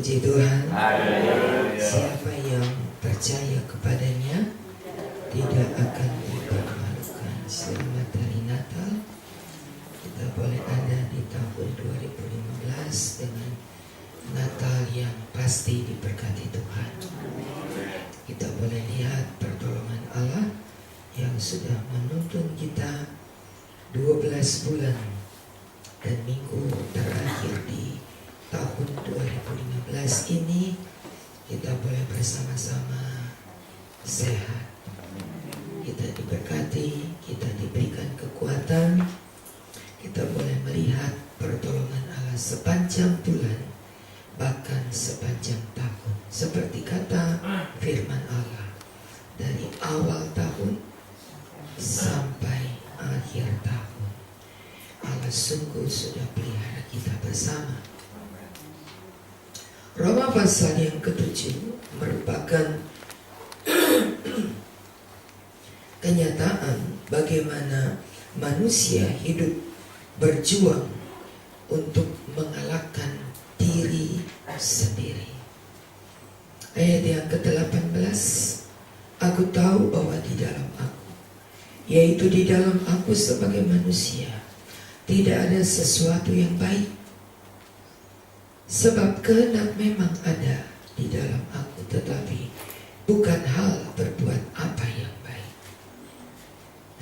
Puji Tuhan. Haleluya. Siapa yang percaya kepadanya tidak akan dipermalukan. Selamat hari Natal. Kita boleh ada di tahun 2015 dengan Natal yang pasti diberkati Tuhan. Kita boleh lihat pertolongan Allah yang sudah menuntun kita 12 bulan dan minggu terakhir di tahun 2015 ini. Kita boleh bersama-sama sehat, kita diberkati, kita diberikan kekuatan, kita boleh melihat pertolongan Allah sepanjang bulan, bahkan sepanjang tahun. Seperti kata firman Allah, dari awal tahun sampai akhir tahun, Allah sungguh sudah pelihara kita bersama. Roma pasal yang ke-7 merupakan kenyataan bagaimana manusia hidup berjuang untuk mengalahkan diri sendiri. Ayat yang ke-18, aku tahu bahwa di dalam aku, yaitu di dalam aku sebagai manusia, tidak ada sesuatu yang baik. Sebab kehendak memang ada di dalam aku, tetapi bukan hal berbuat apa yang baik.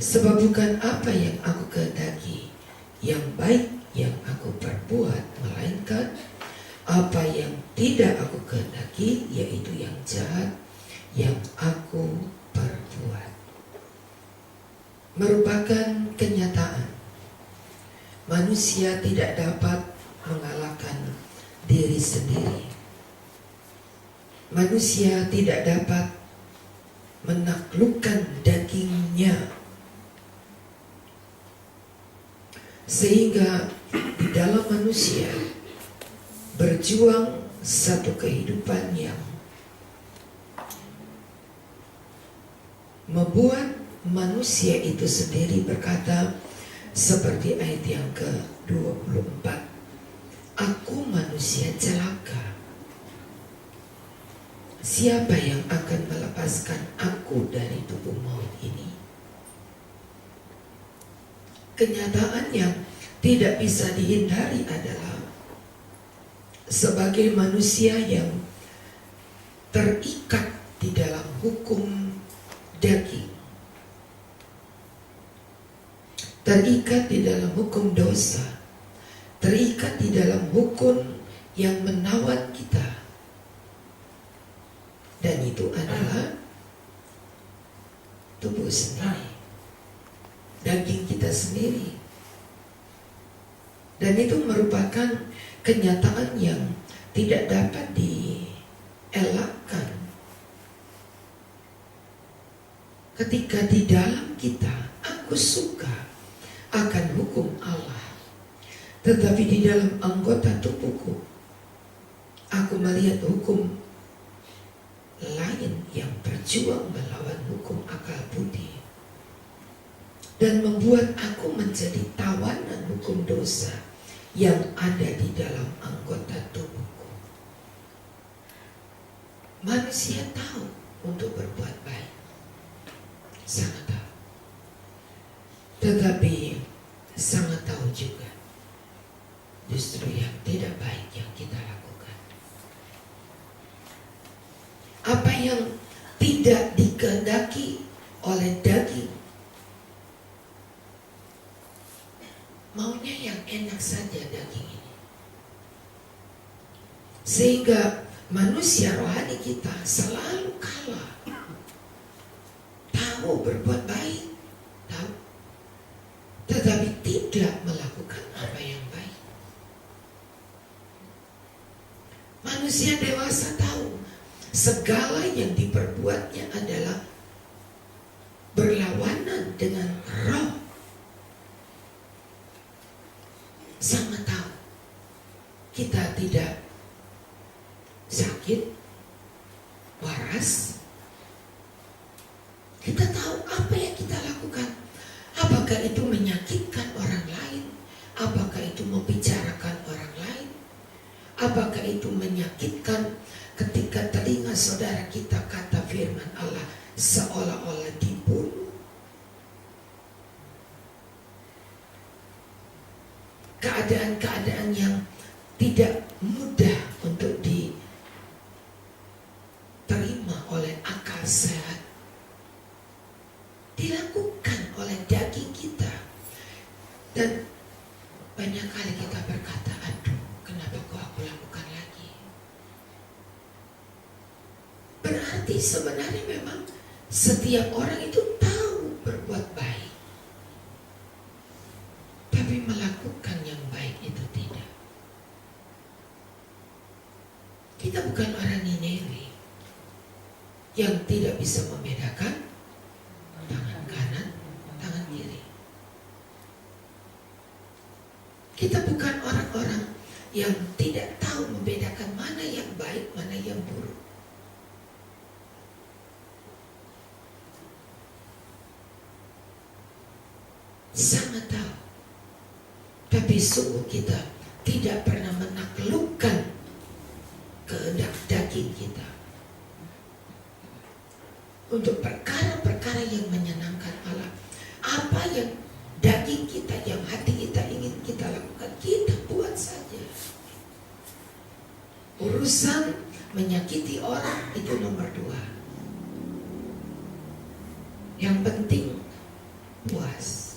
Sebab bukan apa yang aku kehendaki yang baik yang aku perbuat, melainkan apa yang tidak aku kehendaki, yaitu yang jahat yang aku perbuat. Merupakan kenyataan manusia tidak dapat mengalahkan diri sendiri. Manusia tidak dapat menaklukkan dagingnya, sehingga di dalam manusia berjuang satu kehidupan yang membuat manusia itu sendiri berkata seperti ayat yang ke-24, aku manusia celaka. Siapa yang akan melepaskan aku dari tubuh maut ini? Kenyataan yang tidak bisa dihindari adalah sebagai manusia yang terikat di dalam hukum daging, terikat di dalam hukum dosa, terikat di dalam hukum yang menawan kita, dan itu adalah tubuh sendiri, daging kita sendiri. Dan itu merupakan kenyataan yang tidak dapat dielakkan. Ketika di dalam kita, aku suka akan hukum Allah, tetapi di dalam anggota tubuhku, aku melihat hukum lain yang berjuang melawan hukum akal budi dan membuat aku menjadi tawanan hukum dosa yang ada di dalam anggota tubuhku. Manusia tahu untuk berbuat baik, sangat tahu, tetapi sangat tahu juga justru yang tidak baik yang kita lakukan. Apa yang tidak dikehendaki oleh daging, maunya yang enak saja daging ini. Sehingga manusia rohani kita selalu kalah. Tahu berbuat baik, tahu, tetapi tidak melakukan apa yang baik. Manusia dewasa tahu segala yang diperbuatnya adalah berlawanan dengan roh. Sama tahu kita tidak sakit, waras. Kita tahu apa yang kita lakukan. Apakah itu menyakitkan orang lain? Apakah itu membicarakan orang lain? Apakah itu menyakitkan ketika telinga saudara kita kata firman Allah seolah-olah dibunuh? Keadaan-keadaan yang tidak mudah untuk diterima oleh akal sehat dilakukan oleh daging kita. Dan banyak kali kita berkata, aduh, kenapa kok aku lakukan lagi? Berarti sebenarnya memang setiap orang itu tahu berbuat baik, tapi melakukan yang baik itu tidak. Kita bukan orang Nineve yang tidak bisa membedakan tangan kanan, tangan kiri. Kita bukan orang-orang yang tidak tahu membedakan mana yang baik, mana yang buruk. Sangat tahu. Tapi sungguh kita tidak pernah menaklukkan kehendak daging kita untuk perkara-perkara yang menyenangkan Allah. Apa yang daging kita, yang hati kita ingin kita lakukan, kita buat saja. Urusan menyakiti orang itu nomor 2. Yang penting puas.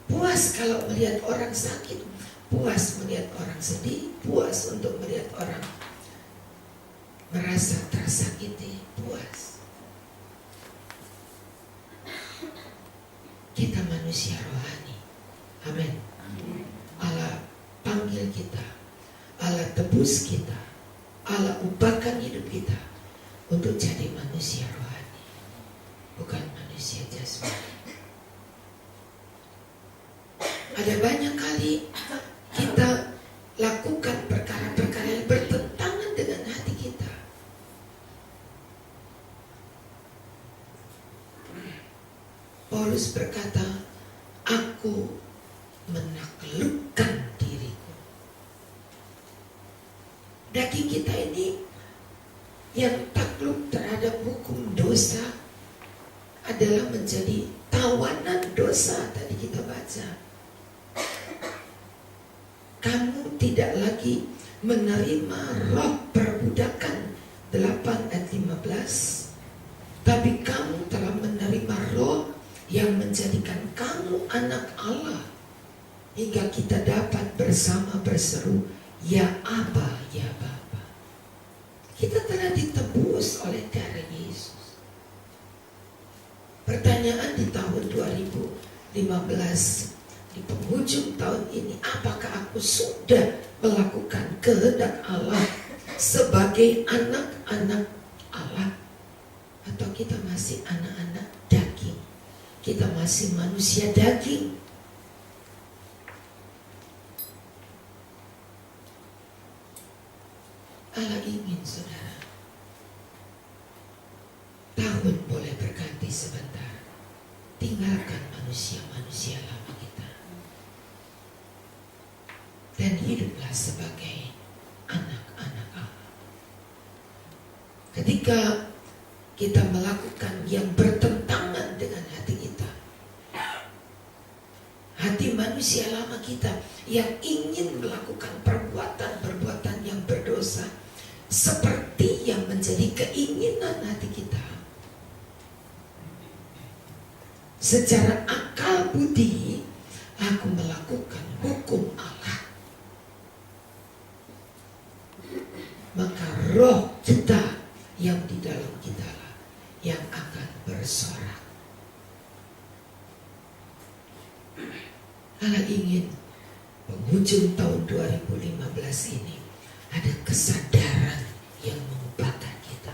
Puas kalau melihat orang sakit, puas melihat orang sedih, puas untuk melihat orang merasa tersakiti, puas. Kita manusia rohani. Amin. Allah panggil kita, Allah tebus kita, Allah ubahkan hidup kita untuk jadi manusia rohani, bukan manusia jasmani. Ada banyak kali kita lakukan perkara-perkara yang bertentangan dengan hati kita. Paulus berkata, aku menaklukkan diriku. Daging kita ini yang takluk terhadap hukum dosa adalah menjadi tawanan dosa. Tadi kita baca, kamu tidak lagi menerima roh perbudakan 8 ayat 15, tapi kamu telah menerima roh yang menjadikan kamu anak Allah, hingga kita dapat bersama berseru, ya Aba, ya Bapa. Kita telah ditebus oleh darah Yesus. Pertanyaan di tahun 2015, di penghujung tahun ini, apakah aku sudah melakukan kehendak Allah sebagai anak-anak Allah, atau kita masih anak-anak daging? Kita masih manusia daging. Allah ingin saudara, tahun boleh berganti sebentar, tinggalkan manusia-manusia lama kita dan hiduplah sebagai anak-anak Allah. Ketika kita melakukan yang bertentangan dengan hati kita, hati manusia lama kita yang ingin melakukan perbuatan-perbuatan yang berdosa, seperti yang menjadi keinginan hati kita, secara akal budi aku melakukan hukum Allah, maka roh kita yang di dalam kita lah yang akan bersorak. Allah ingin penghujung tahun 2015 ini ada kesadaran yang mengubahkan kita.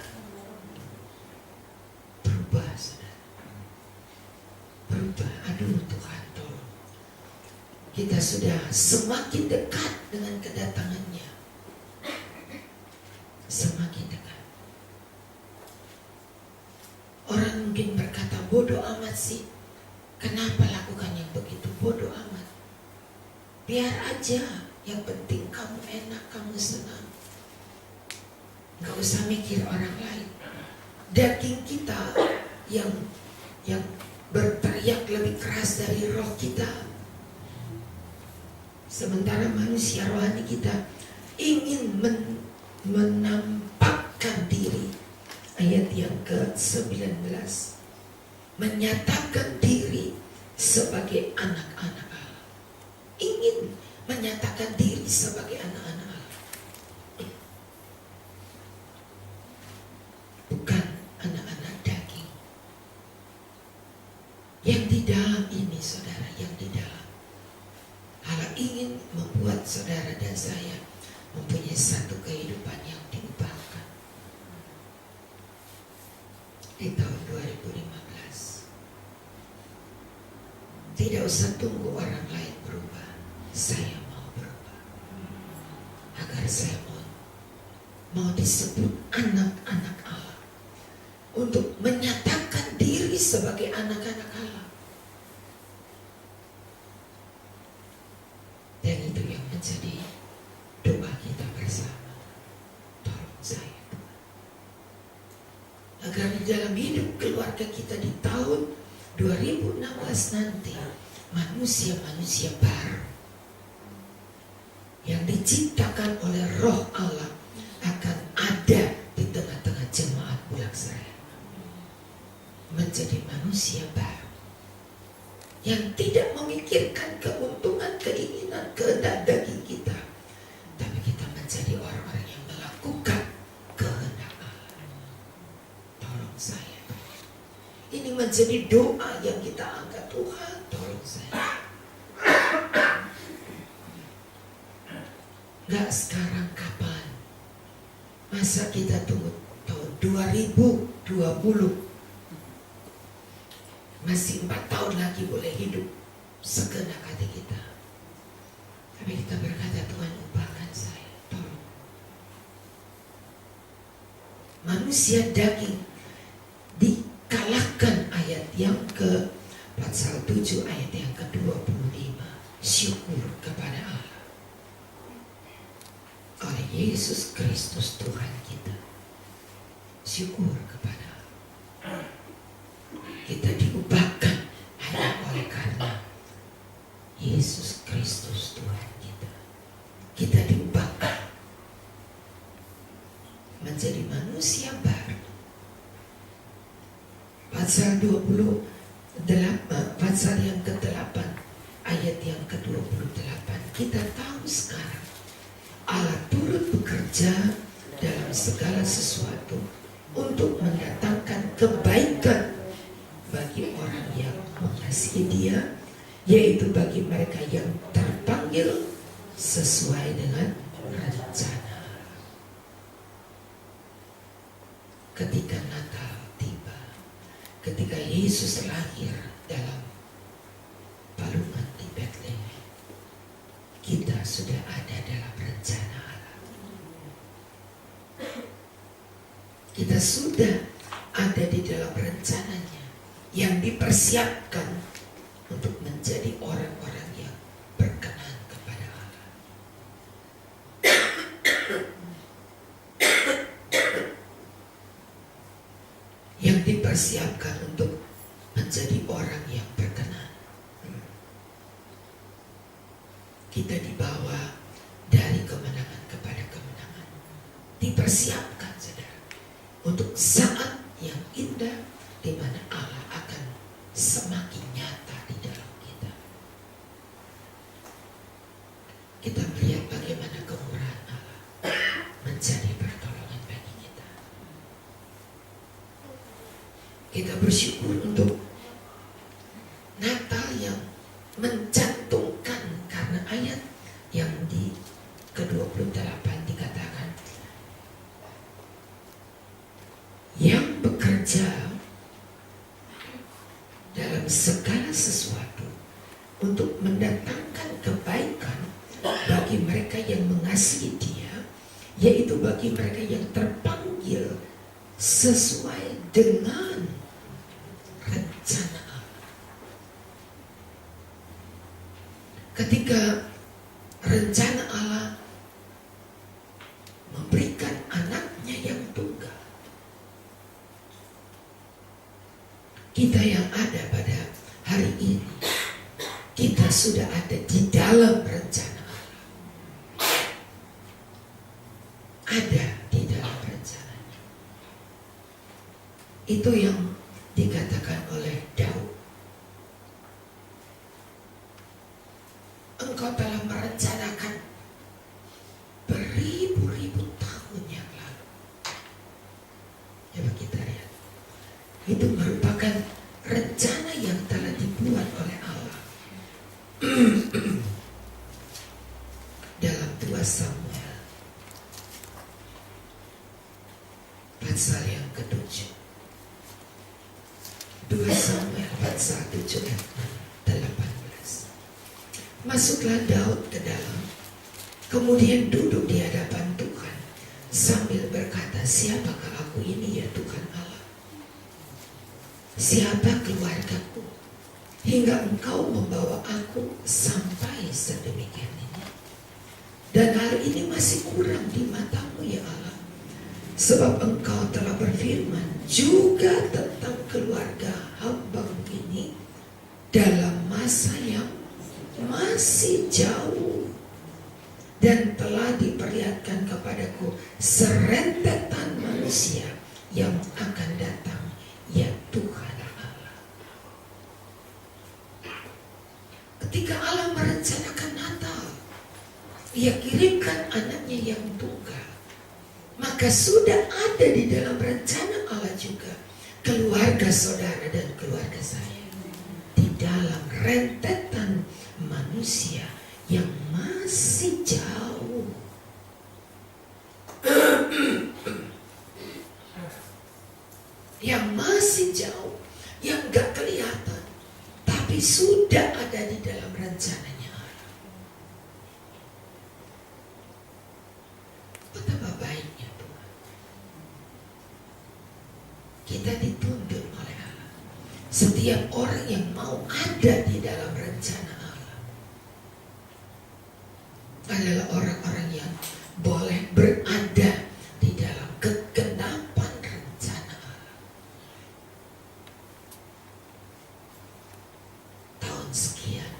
Berubah, saudara. Berubah. Aduh Tuhan, tolong. Kita sudah semakin dekat dengan kedatangannya. Semakin dekat. Orang mungkin berkata, bodoh amat sih. Kenapa lakukan yang begitu? Bodoh amat. Biar aja. Yang penting kamu enak, kamu senang. Gak usah mikir orang lain. Daging kita yang berteriak lebih keras dari roh kita. Sementara manusia rohani kita ingin menampakkan diri. Ayat yang ke-19, menyatakan diri sebagai anak-anak Allah. Ingin menyatakan diri sebagai anak-anak Allah. Bukan anak-anak daging. Yang di dalam ini, saudara, yang di dalam. Allah ingin membuat saudara dan saya mempunyai satu kehidupan yang diubahkan. Di tahun 2015, tidak usah tunggu orang lain berubah, saya mau berubah. Agar saya mau disebut anak-anak Allah, untuk menyatakan diri sebagai anak-anak Allah. Dan itu yang menjadi doa kita bersama. Tolong saya, agar di dalam hidup keluarga kita di tahun 2016 nanti, manusia-manusia baru yang diciptakan oleh roh Allah akan ada di tengah-tengah jemaat Bulak-Seraya. Menjadi manusia baru yang tidak memikirkan keuntungan, keinginan, kehendak daging kita, tapi kita menjadi orang-orang yang melakukan kehendak Allah. Tolong saya. Ini menjadi doa yang kita angkat. Tuhan, tolong saya. Gak sekarang, kapan? Masa kita tunggu tahun 2020? Masih 4 tahun lagi boleh hidup segenap hati kita. Tapi kita berkata, Tuhan, ubahkan saya, tolong. Manusia daging dikalahkan, ayat yang ke pasal 7 ayat yang ke-25. Syukur kepada Allah oleh Yesus Kristus Tuhan kita. Syukur kepada Allah. Kita diubahkan hanya oleh karena Yesus Kristus Tuhan kita. Kita diubahkan menjadi manusia baru. Pasal 28, pasal yang ke-8 ayat yang ke-28. Kita tahu sekarang Allah turut bekerja dalam segala sesuatu untuk mendatangkan kebaikan bagi orang yang mengasihi Dia, yaitu bagi mereka yang terpanggil sesuai dengan rencana. Ketika Natal tiba, ketika Yesus lahir dalam palungan di Betlehem, kita sudah ada dalam rencana Allah. Kita sudah ada di dalam rencananya yang dipersiapkan untuk menjadi orang-orang yang berkenan kepada Allah. Yang dipersiapkan untuk menjadi orang yang berkenan. Kita dibawa dari kemenangan kepada kemenangan. Dipersiapkan, saudara, untuk saat yang indah di mana Allah akan semakin nyata di dalam kita. Kita melihat bagaimana kemurahan Allah menjadi pertolongan bagi kita. Kita bersyukur untuk Natal yang mencantumkan, karena ayat yang di ke-28 dikatakan, yang bekerja dalam segala sesuatu untuk mendatangkan kebaikan bagi mereka yang mengasihi Dia, yaitu bagi mereka yang terpanggil sesuai dengan rencana Allah. Ketika rencana Allah memberikan anaknya yang tunggal. Kita yang ada pada hari ini, kita sudah ada di dalam rencana Allah. Ada di dalam rencananya. Itu yang dikatakan oleh Daud. Engkau telah merencanakan beribu-ribu tahun yang lalu. Coba kita lihat. Itu merupakan rencana yang telah dibuat oleh Allah. Dalam 2 Samuel pasal yang ke-7. 2 Samuel pasal 7 ayat 18. Masuklah Daud ke dalam, kemudian duduk di hadapan Tuhan sambil berkata, siapakah aku ini ya Tuhan Allah? Siapa keluargaku hingga engkau membawa aku sampai sedemikian ini? Dan hal ini masih kurang di matamu ya Allah, sebab engkau telah berfirman juga tentang keluarga hamba-Mu ini dalam masa yang masih jauh, dan telah diperlihatkan kepadaku serentetan manusia yang akan datang ya Tuhan Allah. Ketika Allah merencanakan Natal, Dia kirimkan anaknya yang tunggal, maka sudah ada di dalam rencana Allah juga keluarga saudara dan keluarga saya di dalam rentetan manusia yang masih jauh. Yang masih jauh, yang gak kelihatan, tapi sudah ada di dalam rencananya Allah. Betapa baiknya Tuhan. Kita dituntun oleh Allah. Setiap orang yang mau ada di dalam rencana Allah adalah orang-orang yang boleh berada di dalam kegenapan rencana Allah. Tahun sekian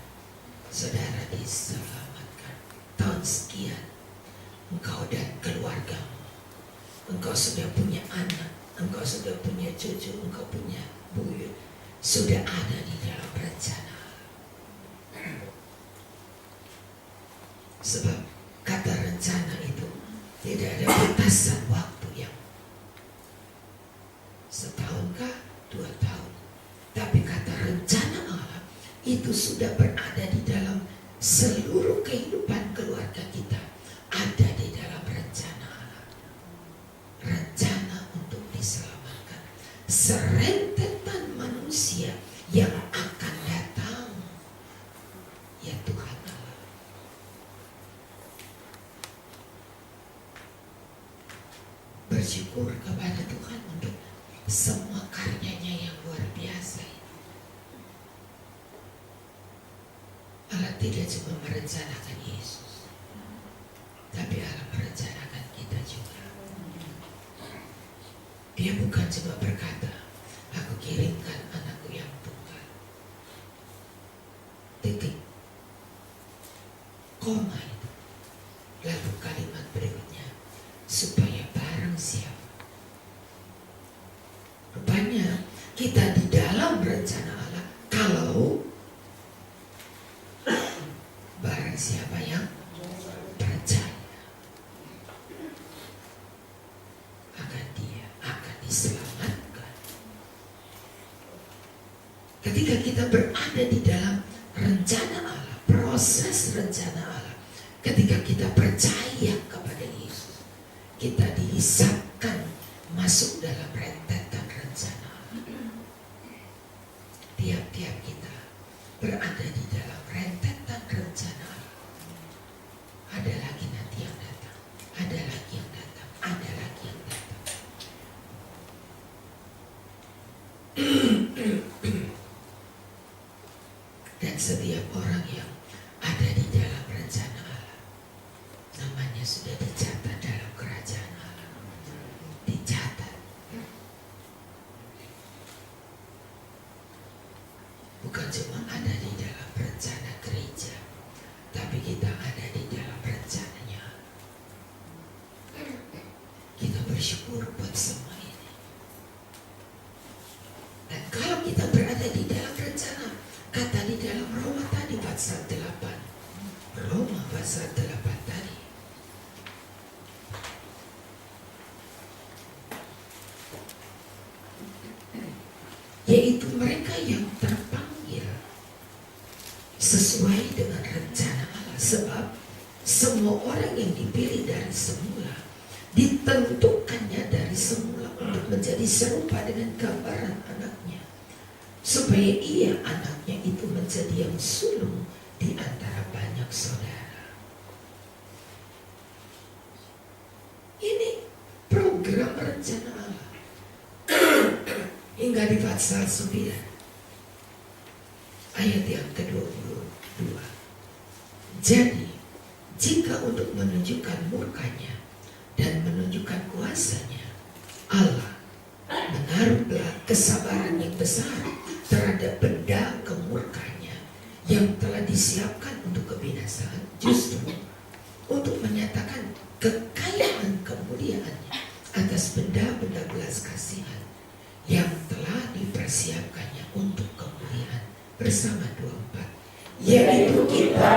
saudara diselamatkan. Tahun sekian engkau dan keluargamu, engkau sudah punya anak, engkau sudah punya cucu, engkau punya buyut, sudah ada di dalam rencana. Sebab kata rencana itu tidak ada batasan waktu yang setahunkah, 2 tahun. Tapi kata rencana Allah itu sudah berada di dalam seluruh kehidupan keluarga kita. Ada di dalam rencana Allah. Rencana untuk diselamatkan serentetan manusia yang akan datang ya Tuhan Allah. Bersyukur kepada Tuhan untuk semua karyanya yang luar biasa. Allah tidak cuma merencanakan Yesus, tapi Allah merencanakan kita juga. Dia bukan cuma berkata, aku kirimkan anakku yang tunggal. Titik. Koma itu. Lalu kalimat berikutnya, supaya barang siapa. Rupanya kita di dalam rencana Allah, kalau barang siapa yang percaya, akan dia akan diselamatkan. Ketika kita berada di dalam rencana Allah, proses rencana Allah, ketika kita percaya kepada Yesus, kita dihisapkan masuk dalam rentetan rencana Allah. Tiap-tiap kita berada di dalam rentetan rencana Allah. Ada lagi nanti yang datang, ada lagi yang datang, ada lagi yang datang. Dan setiap orang yang ada di dalam rencana Allah, sudah dicatat dalam kerajaan Allah. Dicatat. Bukan cuma ada di dalam rencana gereja, tapi kita ada di dalam rencananya. Kita bersyukur buat semua ini. Dan kalau kita berada di dalam rencana, kata di dalam Roma tadi pasal 8, Roma pasal 8 tadi, yaitu mereka yang terpanggil sesuai dengan rencana Allah. Sebab semua orang yang dipilih dari semula ditentukannya dari semula untuk menjadi serupa dengan gambaran anaknya, supaya ia anaknya itu menjadi yang sulung di antara banyak saudara. Ini program rencana Allah. Hingga di pasal 9 ayat yang ke-22. Jadi jika untuk menunjukkan murkanya dan menunjukkan kuasanya, Allah menaruhlah kesabaran yang besar terhadap benda kemurkanya yang telah disiapkan untuk kebinasaan, justru untuk menyatakan kekayaan kemuliaannya atas benda-benda belas kasihan yang telah dipersiapkannya untuk kemuliaan bersama 24, yaitu kita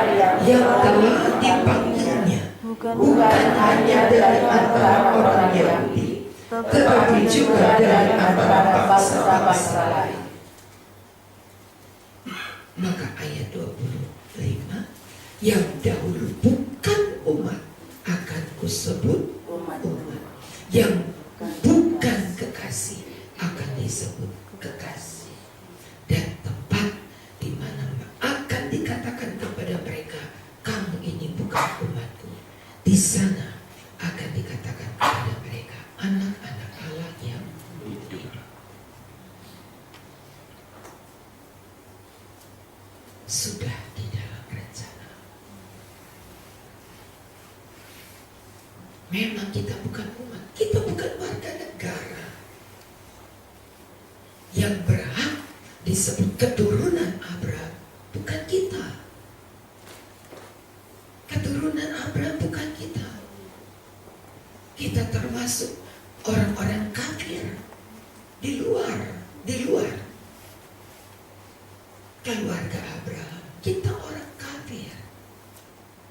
yang telah dipanggilnya bukan hanya dari antara orang Yahudi, tetapi juga dari antara bangsa-bangsa lain. Maka ayat 25, yang dahulu bukan umat akan kusebut umat, yang bukan kekasih akan disebut kekasih, dan tempat di mana akan dikatakan kepada mereka, kamu ini bukan umatku, di sana akan dikatakan kepada mereka, anak-anak Allah yang hidup. Sudah di dalam rencana. Memang kita bukan umat, kita bukan warga negara yang berhak disebut keturunan Abraham, bukan kita. Keturunan Abraham bukan kita. Kita termasuk orang-orang kafir di luar keluarga Abraham. Kita orang kafir.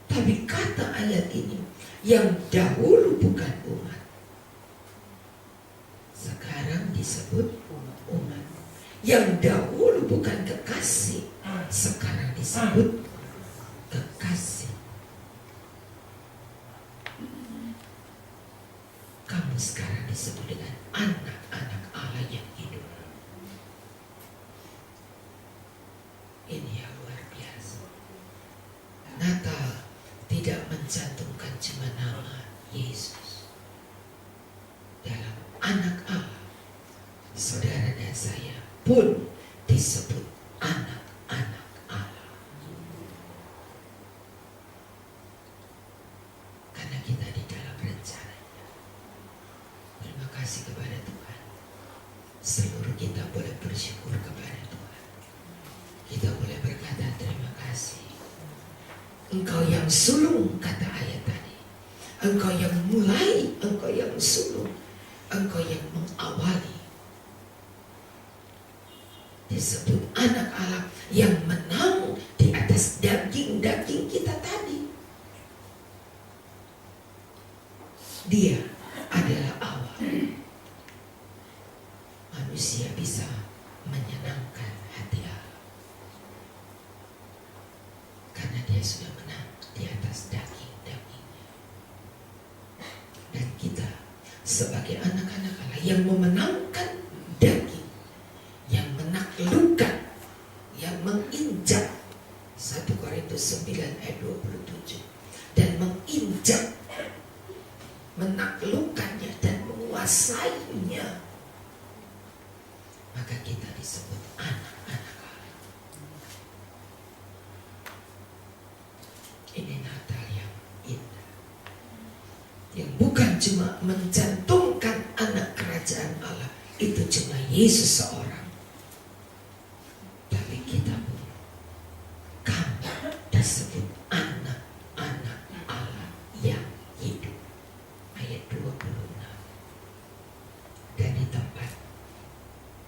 Tapi kata ayat ini, yang dahulu bukan umat, sekarang disebut umat. Yang dahulu bukan kekasih, sekarang disebut kekasih. Kamu sekarang disebut dengan anak-anak Allah yang hidup. Ini yang luar biasa. Natal tidak mencantumkan cuma nama Yesus dalam anak Allah. Saudara dan saya pun disebut anak-anak Allah. Karena kita di dalam rencananya. Terima kasih kepada Tuhan. Seluruh kita boleh bersyukur kepada Tuhan. Kita boleh berkata terima kasih. Engkau yang sulung, kata ayat tadi. Engkau yang mulai, engkau yang sulung, engkau yang mengawali. Disebut anak Allah yang menang di atas daging-daging kita tadi. Dia adalah awal. Manusia bisa menyenangkan hati Allah karena dia sudah menang di atas daging-dagingnya. Dan kita sebagai anak-anak Allah yang memenangkan daging, yang menaklukkan, yang menginjak 1 Korintus 9 ayat 27, dan menginjak, menaklukkannya dan menguasainya, maka kita disebut anak-anak Allah. Ini Natal yang indah. bukan cuma mencantumkan anak kerajaan Allah, itu cuma Yesus seorang. Tapi kita pun, kamu disebut anak-anak Allah yang hidup. Ayat 26. Dan di tempat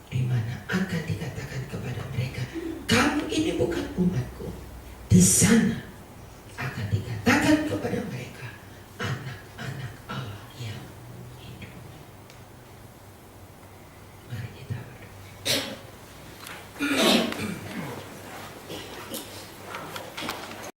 di mana akan dikatakan kepada mereka, kamu ini bukan umatku, di sana